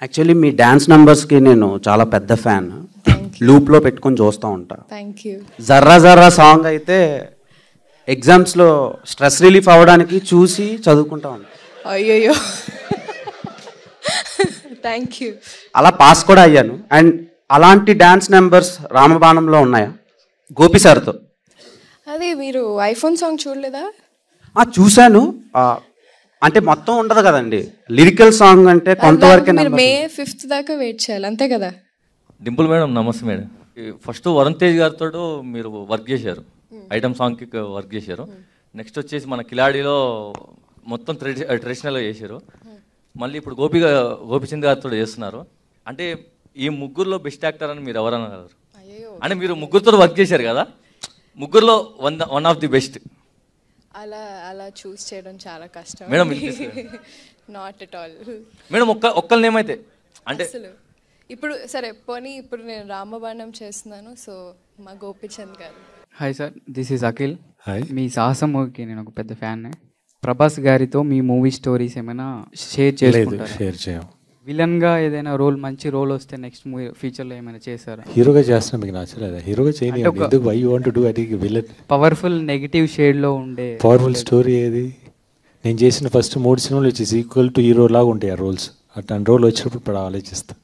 Actually మీ dance నెంబర్స్కి నేను చాలా పెద్ద ఫ్యాన్. లూప్లో పెట్టుకొని చూస్తూ ఉంటా. Thank you. జర్రా జర్రా సాంగ్ అయితే ఎగ్జామ్స్లో స్ట్రెస్ రిలీఫ్ అవ్వడానికి చూసి చదువుకుంటా ఉంటా. అయ్యయ్యో, థ్యాంక్ యూ. అలా పాస్ కూడా అయ్యాను. అండ్ అలాంటి డ్యాన్స్ నెంబర్స్ రామబాణంలో ఉన్నాయా గోపి సార్తో? అదే మీరు ఐఫోన్ సాంగ్ చూడలేదా? చూశాను. అంటే మొత్తం ఉండదు కదండి, లిరికల్ సాంగ్ అంటే కొంతవరకే. మీరు మే 5th దాకా వెయిట్ చేయాలి, అంతే కదా? డింపుల్ మేడం నమస్తే మేడం. ఫస్ట్ వరుణ్ తేజ్ గారితో మీరు వర్క్ చేశారు, ఐటమ్ సాంగ్కి వర్క్ చేశారు. నెక్స్ట్ వచ్చేసి మన కిలాడిలో మొత్తం ట్రెడిషనల్గా చేశారు. మళ్ళీ ఇప్పుడు గోపిచంద్ గారితో చేస్తున్నారు. అంటే ఈ ముగ్గురులో బెస్ట్ యాక్టర్ అని మీరు ఎవరన్నారు? అంటే మీరు ముగ్గురుతో వర్క్ చేశారు కదా, ముగ్గురులో వన్ ఆఫ్ ది బెస్ట్. అలా చూస్ చేయడం చాలా కష్టం madam. Not at all madam. ఒక్కళ్ళ నేమైతే అంటే ఇప్పుడు సరే పోనీ, ఇప్పుడు నేను రామబాణం చేస్తున్నాను, సో మా Gopichand garu. Hi sir, this is Akhil. మీ సాహసం మూవీకి నేను ఒక పెద్ద ఫ్యాన్. ప్రభాస్ గారితో మీ మూవీ స్టోరీస్ ఏమైనా షేర్ చేసుకుంటారా? షేర్ చేయం. విలన్గా ఏదైనా మంచి రోల్ వస్తే నెక్స్ట్ మూవీ ఫ్యూచర్లో ఏమైనా చేశారా? హీరోగా చేస్తున్నా, మీకు నచ్చలేదా? హీరోగా చేయని why you want to do అది విలన్. పవర్ఫుల్ నెగిటివ్ షేడ్లో ఉండే పవర్ఫుల్ స్టోరీ ఏది? నేను చేసిన ఫస్ట్ 3 సినిమాలు వచ్చేసి ఈక్వల్ టు హీరో లాగా ఉంటాయి ఆ రోల్స్. అట్లాంటి రోల్ వచ్చినప్పుడు ఇప్పుడు ఆలోచిస్తాను.